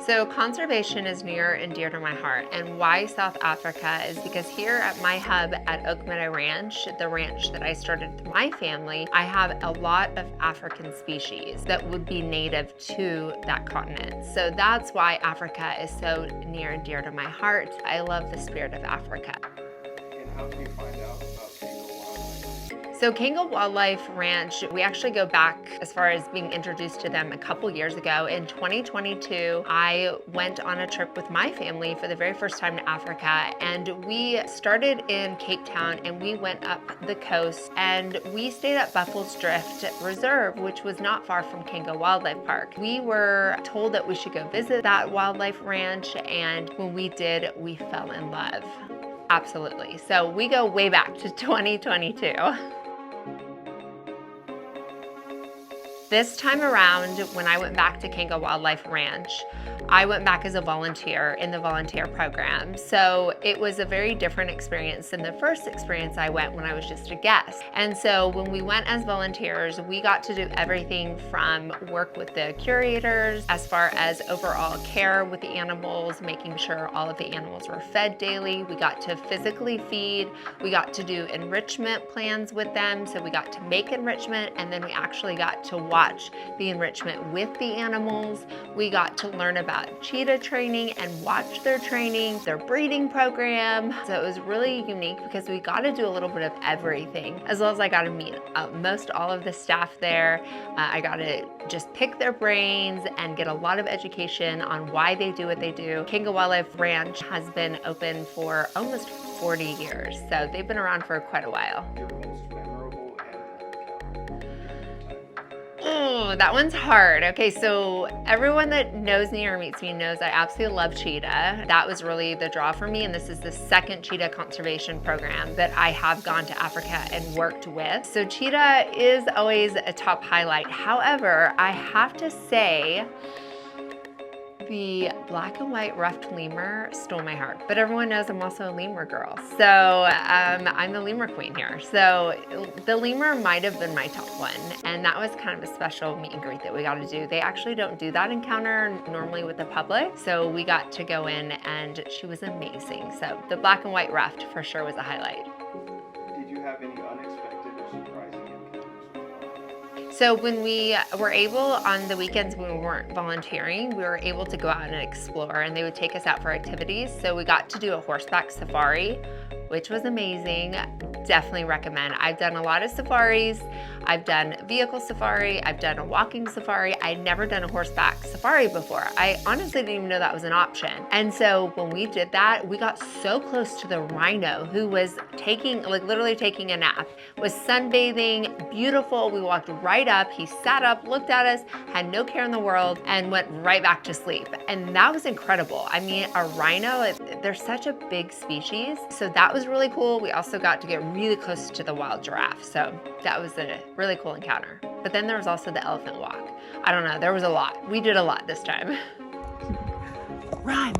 So conservation is near and dear to my heart, and why South Africa is because here at my hub at Oak Meadow Ranch, the ranch that I started with my family, I have a lot of African species that would be native to that continent. So that's why Africa is so near and dear to my heart. I love the spirit of Africa. And how did you find out about Kango wildlife? So Kango Wildlife Ranch, we actually go back as far as being introduced to them a couple years ago. In 2022, I went on a trip with my family for the very first time to Africa, and we started in Cape Town and we went up the coast and we stayed at Buffalo's Drift Reserve, which was not far from Kango Wildlife Park. We were told that we should go visit that wildlife ranch, and when we did, we fell in love. Absolutely. So we go way back to 2022. This time around, when I went back to Kango Wildlife Ranch, I went back as a volunteer in the volunteer program. So it was a very different experience than the first experience I went when I was just a guest. And so when we went as volunteers, we got to do everything from work with the curators as far as overall care with the animals, making sure all of the animals were fed daily. We got to physically feed. We got to do enrichment plans with them. So we got to make enrichment, and then we actually got to watch the enrichment with the animals. We got to learn about cheetah training and watch their training, their breeding program. So it was really unique because we got to do a little bit of everything, as well as I got to meet most all of the staff there. I got to just pick their brains and get a lot of education on why they do what they do. Kango Wildlife Ranch has been open for almost 40 years, so they've been around for quite a while. Your most memorable animal encounter? Oh, that one's hard. Okay, so everyone that knows me or meets me knows I absolutely love cheetah. That was really the draw for me, and this is the second cheetah conservation program that I have gone to Africa and worked with. So cheetah is always a top highlight. However, I have to say, the black and white ruffed lemur stole my heart, but everyone knows I'm also a lemur girl. So I'm the lemur queen here. So the lemur might have been my top one, and that was kind of a special meet and greet that we got to do. They actually don't do that encounter normally with the public, so we got to go in, and she was amazing. So the black and white ruffed for sure was a highlight. Did you have any unexpected or surprising encounters? So when we were able, on the weekends when we weren't volunteering, we were able to go out and explore, and they would take us out for activities. So we got to do a horseback safari, which was amazing. Definitely recommend. I've done a lot of safaris. I've done vehicle safari. I've done a walking safari. I'd never done a horseback safari before. I honestly didn't even know that was an option. And so when we did that, we got so close to the rhino, who was taking, like literally taking a nap, was sunbathing, beautiful. We walked right up. He sat up, looked at us, had no care in the world, and went right back to sleep. And that was incredible. I mean, a rhino, they're such a big species. So that was really cool. We also got to get really close to the wild giraffe. So that was a really cool encounter. But then there was also the elephant walk. I don't know, there was a lot. We did a lot this time. Run.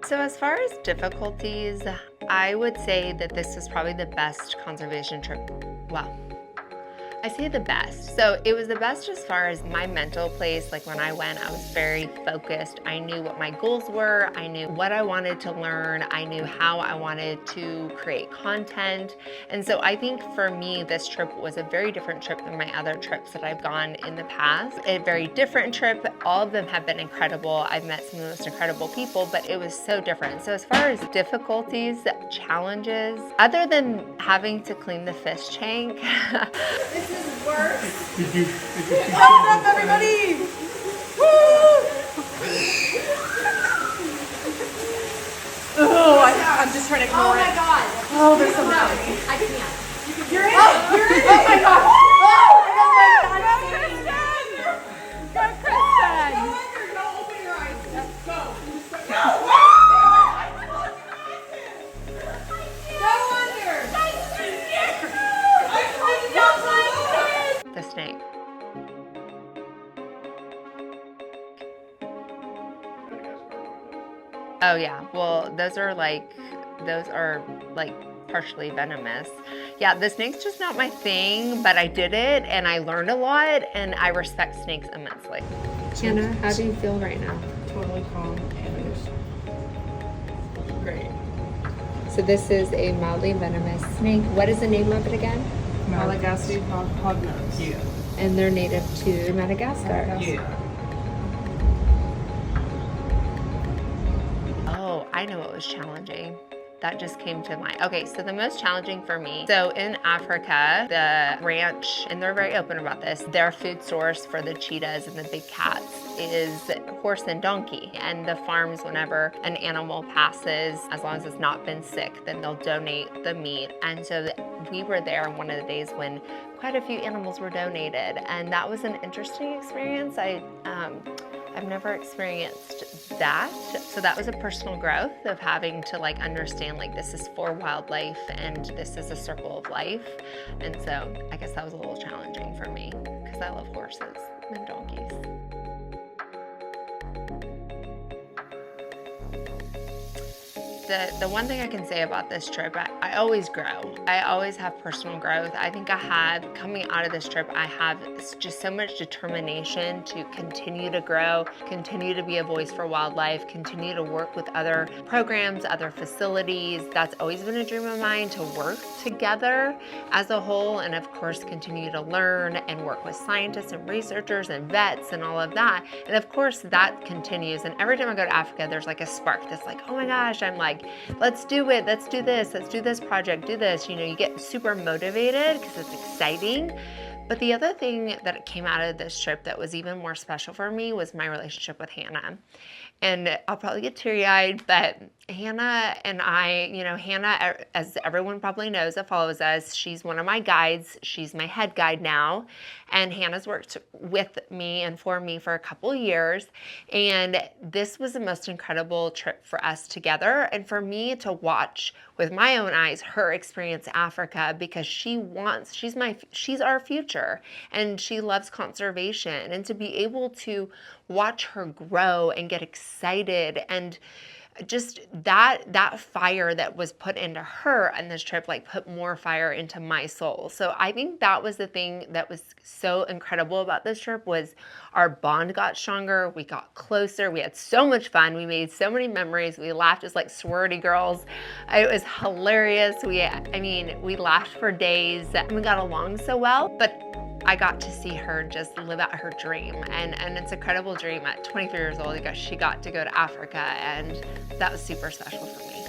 So as far as difficulties, I would say that this was probably the best conservation trip. Well, I say the best. So it was the best as far as my mental place. Like when I went, I was very focused. I knew what my goals were. I knew what I wanted to learn. I knew how I wanted to create content. And so I think for me, this trip was a very different trip than my other trips that I've gone in the past. A very different trip. All of them have been incredible. I've met some of the most incredible people, but it was so different. So as far as difficulties, challenges, other than having to clean the fish tank, This is worse. Did you Hold up, everybody! Woo! Oh, I'm just trying to ignore it. Oh my god. Oh, there's so No, much. I can't. You're in it! You're in it! Oh my god! Oh my god. Go, Kristen! Go, Kristen. Go in there, go open your eyes. Just go. Go! Go under! I told you not to. the snake. Oh yeah, well those are like partially venomous. Yeah, the snake's just not my thing, but I did it and I learned a lot, and I respect snakes immensely. Hannah, how do you feel right now? Totally calm and great. So this is a mildly venomous snake. What is the name of it again? Malagasy hognose. Yeah. And they're native to Madagascar. Yeah. Oh, I know what was challenging. That just came to mind. Okay, so the most challenging for me, so in Africa, the ranch, and they're very open about this, their food source for the cheetahs and the big cats is horse and donkey. And the farms, whenever an animal passes, as long as it's not been sick, then they'll donate the meat. And so we were there on one of the days when quite a few animals were donated, and that was an interesting experience. I've never experienced that. So that was a personal growth of having to like understand like this is for wildlife and this is a circle of life. And so I guess that was a little challenging for me because I love horses and donkeys. The one thing I can say about this trip, I always grow. I always have personal growth. I think coming out of this trip, I have just so much determination to continue to grow, continue to be a voice for wildlife, continue to work with other programs, other facilities. That's always been a dream of mine, to work together as a whole, and of course, continue to learn and work with scientists and researchers and vets and all of that. And of course, that continues. And every time I go to Africa, there's like a spark that's like, oh my gosh, I'm like, let's do it, let's do this project, do this. You know, you get super motivated because it's exciting. But the other thing that came out of this trip that was even more special for me was my relationship with Hannah. And I'll probably get teary-eyed, but Hannah and I, you know, Hannah, as everyone probably knows that follows us, she's one of my guides. She's my head guide now. And Hannah's worked with me and for me for a couple years. And this was the most incredible trip for us together. And for me to watch with my own eyes her experience Africa, because she's our future, and she loves conservation. And to be able to watch her grow and get excited, and just that fire that was put into her on this trip, like put more fire into my soul. So I think that was the thing that was so incredible about this trip, was our bond got stronger, we got closer, we had so much fun, we made so many memories, we laughed as like sorority girls. It was hilarious. We laughed for days, and we got along so well. But I got to see her just live out her dream, and it's a credible dream. At 23 years old, she got to go to Africa, and that was super special for me.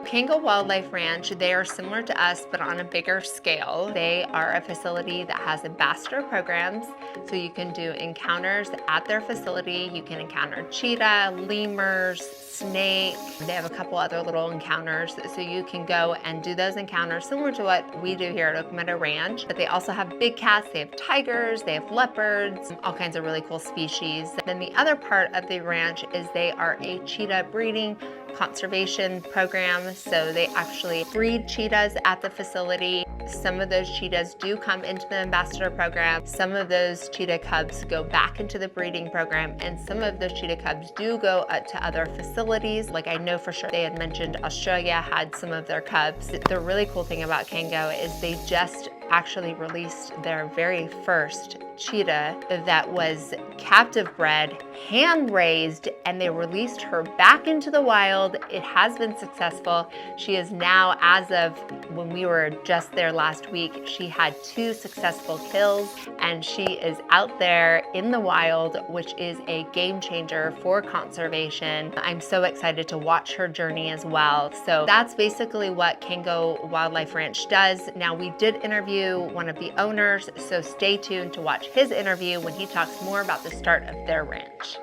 Kango Wildlife Ranch, they are similar to us, but on a bigger scale. They are a facility that has ambassador programs, so you can do encounters at their facility. You can encounter cheetah, lemurs, snake. They have a couple other little encounters, so you can go and do those encounters similar to what we do here at Oak Meadow Ranch. But they also have big cats, they have tigers, they have leopards, all kinds of really cool species. Then the other part of the ranch is they are a cheetah breeding conservation program, so they actually breed cheetahs at the facility. Some of those cheetahs do come into the ambassador program. Some of those cheetah cubs go back into the breeding program, and some of those cheetah cubs do go to other facilities. Like I know for sure they had mentioned Australia had some of their cubs. The really cool thing about Kango is they just actually released their very first cheetah that was captive bred, hand raised, and they released her back into the wild. It has been successful. She is now, as of when we were just there last week, she had 2 successful kills, and she is out there in the wild, which is a game changer for conservation. I'm so excited to watch her journey as well. So that's basically what Kango Wildlife Ranch does. Now, we did interview one of the owners, so stay tuned to watch his interview when he talks more about the start of their ranch.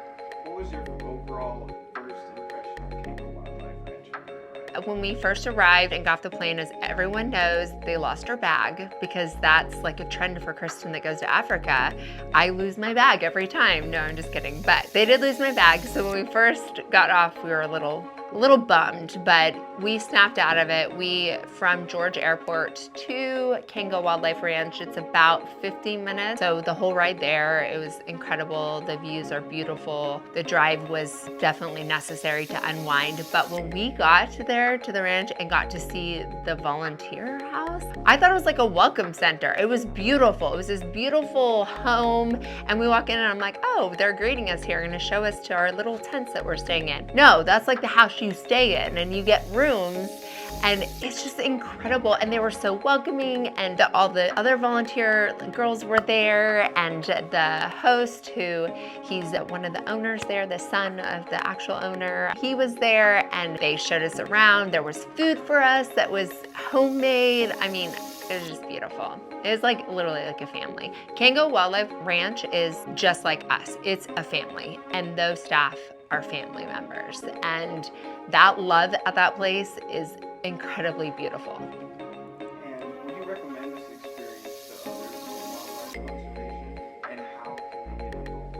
What was your overall first impression of Kango Wildlife Ranch? When we first arrived and got off the plane, as everyone knows, they lost her bag, because that's like a trend for Kristin that goes to Africa. I lose my bag every time. No, I'm just kidding. But they did lose my bag. So when we first got off, we were a little a little bummed, but we snapped out of it. From George Airport to Kango Wildlife Ranch, it's about 15 minutes. So the whole ride there, it was incredible. The views are beautiful. The drive was definitely necessary to unwind. But when we got there to the ranch and got to see the volunteer house, I thought it was like a welcome center. It was beautiful. It was this beautiful home. And we walk in and I'm like, oh, they're greeting us here, gonna show us to our little tents that we're staying in. No, that's like the house you stay in, and you get rooms, and it's just incredible. And they were so welcoming, and all the other volunteer girls were there, and the host, he's one of the owners there, the son of the actual owner, he was there, and they showed us around. There was food for us that was homemade. I mean, it was just beautiful. It was like literally like a family. Kango Wildlife Ranch is just like us. It's a family, and those staff are family members. And that love at that place is incredibly beautiful. And would you recommend this experience to others in wildlife conservation, and how can they get involved?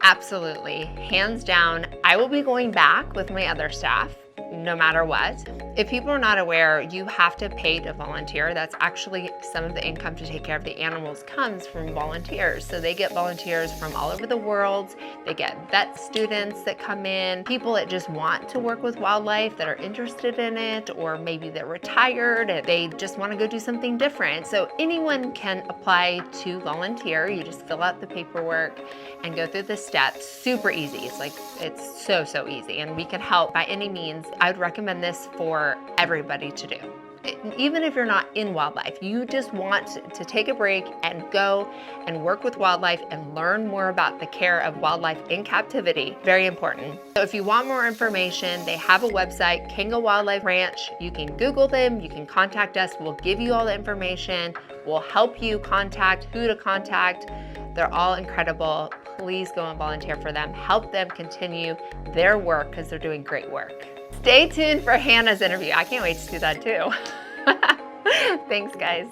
Absolutely, hands down. I will be going back with my other staff, no matter what. If people are not aware, you have to pay to volunteer. That's actually some of the income to take care of the animals comes from volunteers. So they get volunteers from all over the world. They get vet students that come in, people that just want to work with wildlife, that are interested in it, or maybe they're retired and they just want to go do something different. So anyone can apply to volunteer. You just fill out the paperwork and go through the steps. Super easy. It's so easy, and we can help by any means. I would recommend this for everybody to do. Even if you're not in wildlife, you just want to take a break and go and work with wildlife and learn more about the care of wildlife in captivity. Very important. So if you want more information, they have a website, Kango Wildlife Ranch. You can Google them, you can contact us. We'll give you all the information. We'll help you contact who to contact. They're all incredible. Please go and volunteer for them. Help them continue their work because they're doing great work. Stay tuned for Hannah's interview. I can't wait to do that too. Thanks, guys.